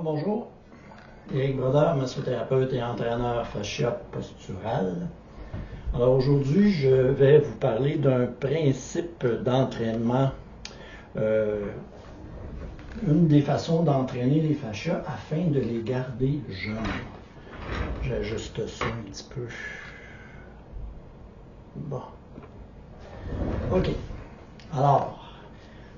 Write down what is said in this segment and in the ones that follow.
Alors, bonjour, Éric Brodeur, massothérapeute et entraîneur fascia postural. Alors aujourd'hui, je vais vous parler d'un principe d'entraînement, une des façons d'entraîner les fascias afin de les garder jeunes. J'ajuste ça un petit peu. Bon. OK. Alors,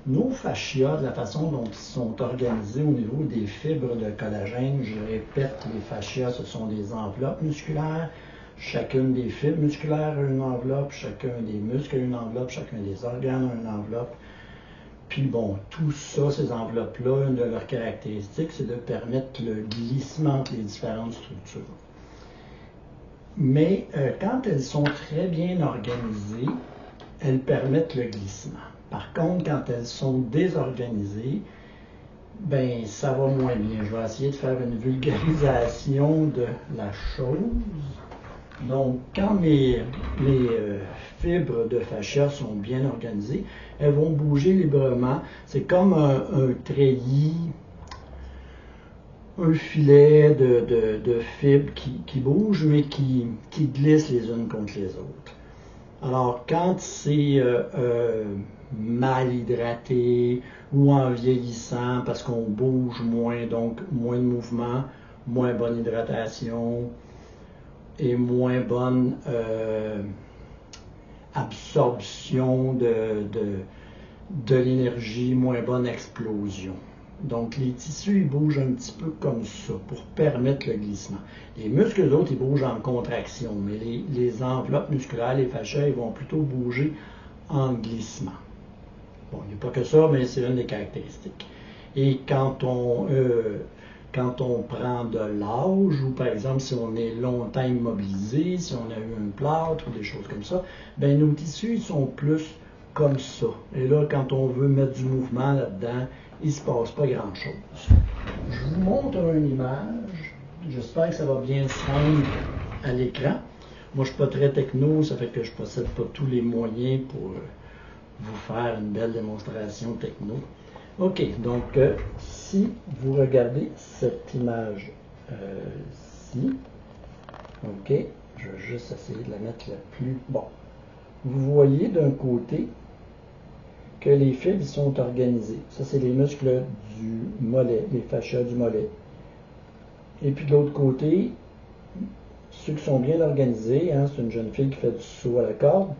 nos fascias, de la façon dont ils sont organisés au niveau des fibres de collagène, je répète, les fascias, ce sont des enveloppes musculaires. Chacune des fibres musculaires a une enveloppe, chacun des muscles a une enveloppe, chacun des organes a une enveloppe. Puis bon, tout ça, ces enveloppes-là, une de leurs caractéristiques, c'est de permettre le glissement entre les différentes structures. Mais quand elles sont très bien organisées, elles permettent le glissement. Par contre, quand elles sont désorganisées, ben ça va moins bien. Je vais essayer de faire une vulgarisation de la chose. Donc, quand les fibres de fascia sont bien organisées, elles vont bouger librement. C'est comme un treillis, un filet de fibres qui bougent, mais qui glissent les unes contre les autres. Alors, quand c'est mal hydraté ou en vieillissant parce qu'on bouge moins, donc moins de mouvement, moins bonne hydratation et moins bonne absorption de l'énergie, moins bonne explosion. Donc, les tissus, ils bougent un petit peu comme ça pour permettre le glissement. Les muscles, eux autres, ils bougent en contraction, mais les enveloppes musculaires, les fascias, ils vont plutôt bouger en glissement. Bon, il n'y a pas que ça, mais c'est une des caractéristiques. Et quand on prend de l'âge, ou par exemple, si on est longtemps immobilisé, si on a eu un plâtre ou des choses comme ça, ben nos tissus, ils sont plus comme ça. Et là, quand on veut mettre du mouvement là-dedans, il ne se passe pas grand-chose. Je vous montre une image. J'espère que ça va bien se rendre à l'écran. Moi, je ne suis pas très techno, ça fait que je ne possède pas tous les moyens pour vous faire une belle démonstration techno. OK, donc si vous regardez cette image-ci, OK, je vais juste essayer de la mettre la plus... Bon, vous voyez d'un côté que les fibres sont organisées. Ça, c'est les muscles du mollet, les fascias du mollet. Et puis de l'autre côté, ceux qui sont bien organisés, hein, c'est une jeune fille qui fait du saut à la corde.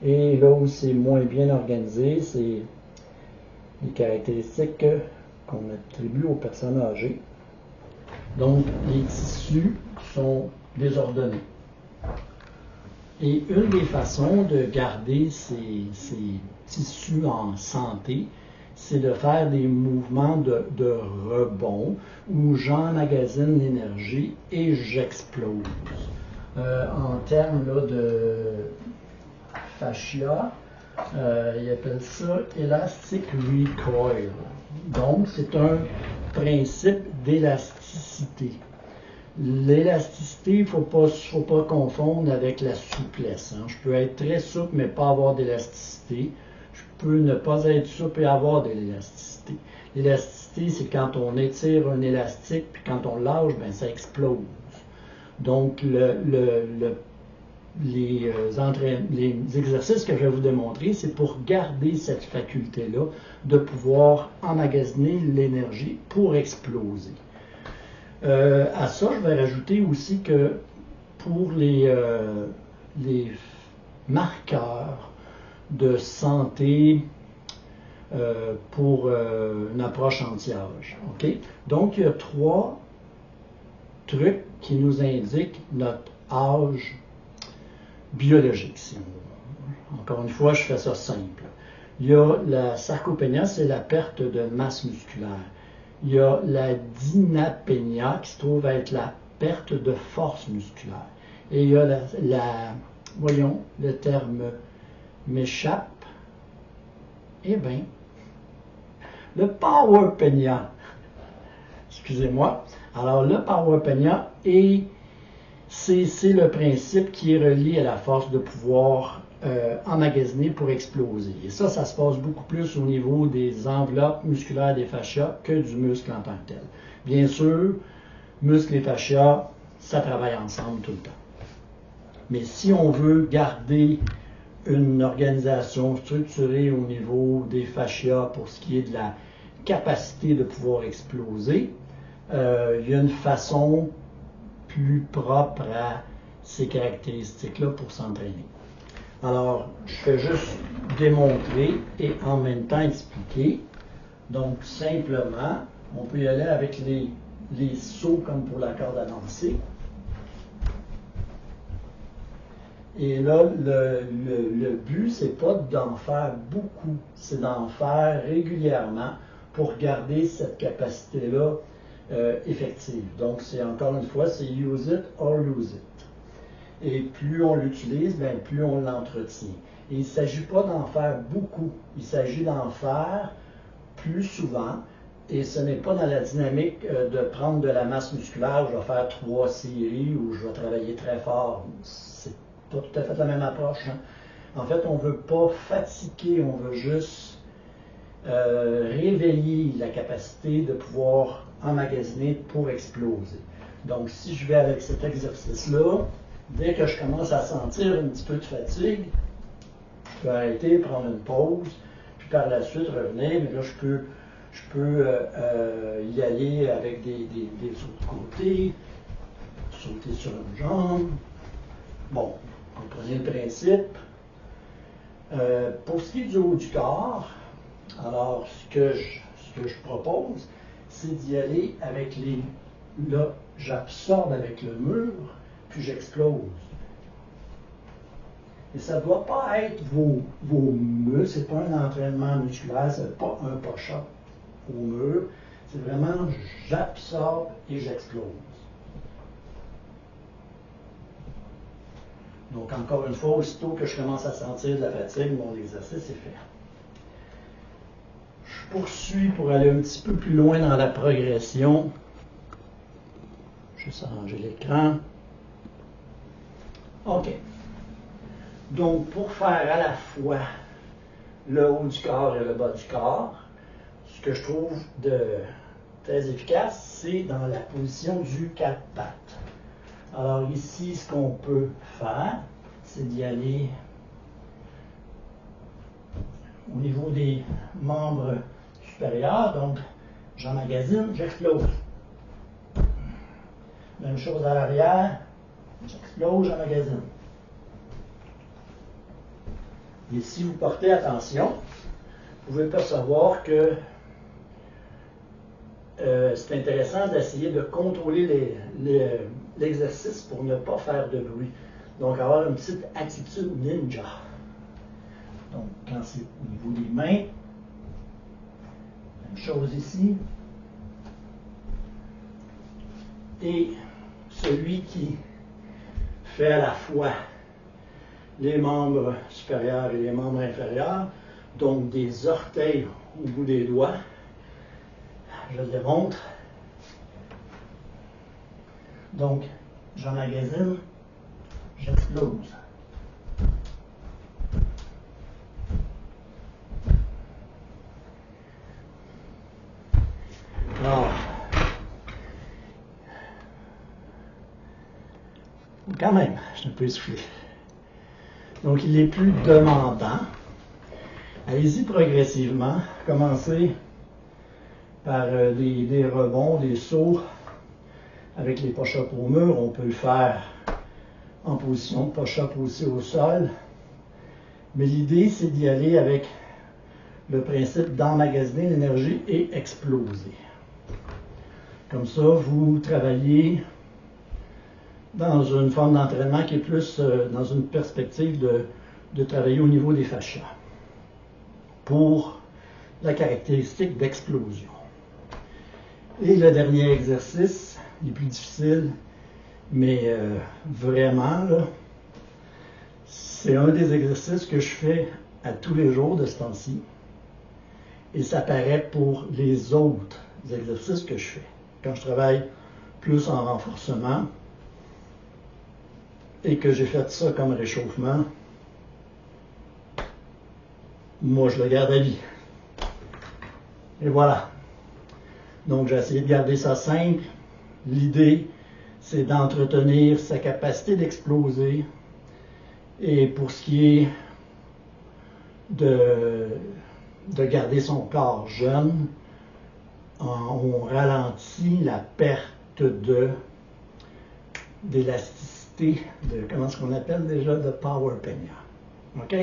Et là où c'est moins bien organisé, c'est les caractéristiques qu'on attribue aux personnes âgées. Donc, les tissus sont désordonnés. Et une des façons de garder ces tissus en santé, c'est de faire des mouvements de rebond où j'emmagasine l'énergie et j'explose. En termes là, de fascia, ils appellent ça elastic recoil. Donc, c'est un principe d'élasticité. L'élasticité, il ne faut pas confondre avec la souplesse. Hein. Je peux être très souple, mais pas avoir d'élasticité. Je peux ne pas être souple et avoir de l'élasticité. L'élasticité, c'est quand on étire un élastique, puis quand on lâche, ben, ça explose. Donc, les exercices que je vais vous démontrer, c'est pour garder cette faculté-là de pouvoir emmagasiner l'énergie pour exploser. À ça, je vais rajouter aussi que pour les marqueurs de santé pour une approche anti-âge. Okay? Donc, il y a 3 trucs qui nous indiquent notre âge biologique. Si on... Encore une fois, je fais ça simple. Il y a la sarcopénia, c'est la perte de masse musculaire. Il y a la dynapénia qui se trouve être la perte de force musculaire. Et il y a voyons, le terme m'échappe. Eh bien, le powerpénia. Excusez-moi. Alors, le powerpénia, c'est le principe qui est relié à la force de pouvoir emmagasinés pour exploser. Et ça se passe beaucoup plus au niveau des enveloppes musculaires des fascias que du muscle en tant que tel. Bien sûr, muscles et fascias, ça travaille ensemble tout le temps. Mais si on veut garder une organisation structurée au niveau des fascias pour ce qui est de la capacité de pouvoir exploser, il y a une façon plus propre à ces caractéristiques-là pour s'entraîner. Alors, je vais juste démontrer et en même temps expliquer. Donc, simplement, on peut y aller avec les sauts comme pour la corde à lancer. Et là, le but, c'est pas d'en faire beaucoup, c'est d'en faire régulièrement pour garder cette capacité-là effective. Donc, c'est encore une fois, c'est use it or lose it. Et plus on l'utilise, bien, plus on l'entretient. Et il ne s'agit pas d'en faire beaucoup, il s'agit d'en faire plus souvent. Et ce n'est pas dans la dynamique de prendre de la masse musculaire, je vais faire 3 séries ou je vais travailler très fort. C'est pas tout à fait la même approche. Hein. En fait, on ne veut pas fatiguer, on veut juste réveiller la capacité de pouvoir emmagasiner pour exploser. Donc, si je vais avec cet exercice-là, dès que je commence à sentir un petit peu de fatigue, je peux arrêter, prendre une pause, puis par la suite revenir, mais là, je peux y aller avec des sauts de côté, sauter sur une jambe. Bon, comprenez le principe. Pour ce qui est du haut du corps, alors ce que je propose, c'est d'y aller avec les... Là, j'absorbe avec le mur, puis j'explose. Et ça ne doit pas être vos muscles, ce n'est pas un entraînement musculaire, ce n'est pas un push-up au mur, c'est vraiment j'absorbe et j'explose. Donc encore une fois, aussitôt que je commence à sentir de la fatigue, mon exercice est fait. Je poursuis pour aller un petit peu plus loin dans la progression. Je vais arranger l'écran. OK. Donc, pour faire à la fois le haut du corps et le bas du corps, ce que je trouve très efficace, c'est dans la position du 4 pattes. Alors ici, ce qu'on peut faire, c'est d'y aller au niveau des membres supérieurs. Donc, j'emmagasine, j'explose. Même chose à l'arrière, j'explose, j'emmagasine. Et si vous portez attention, vous pouvez percevoir que c'est intéressant d'essayer de contrôler l'exercice pour ne pas faire de bruit. Donc, avoir une petite attitude ninja. Donc, quand c'est au niveau des mains, même chose ici. Et celui qui fait à la fois les membres supérieurs et les membres inférieurs, donc des orteils au bout des doigts, je le démontre. Donc, j'emmagasine, j'explose. Alors, quand même, je suis un peu essoufflé. Donc, il est plus demandant. Allez-y progressivement. Commencez par des rebonds, des sauts avec les push-ups au mur. On peut le faire en position de push-up aussi au sol. Mais l'idée, c'est d'y aller avec le principe d'emmagasiner l'énergie et exploser. Comme ça, vous travaillez dans une forme d'entraînement qui est plus dans une perspective de travailler au niveau des fascias pour la caractéristique d'explosion. Et le dernier exercice, le plus difficile, mais vraiment, là, c'est un des exercices que je fais à tous les jours de ce temps-ci. Et ça paraît pour les autres exercices que je fais. Quand je travaille plus en renforcement et que j'ai fait ça comme réchauffement, moi je le garde à vie. Et voilà. Donc j'ai essayé de garder ça simple. L'idée, c'est d'entretenir sa capacité d'exploser. Et pour ce qui est de garder son corps jeune, on ralentit la perte d'élasticité, comment est-ce qu'on appelle déjà, de power penia. OK?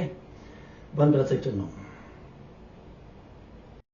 Bonne pratique tout le monde.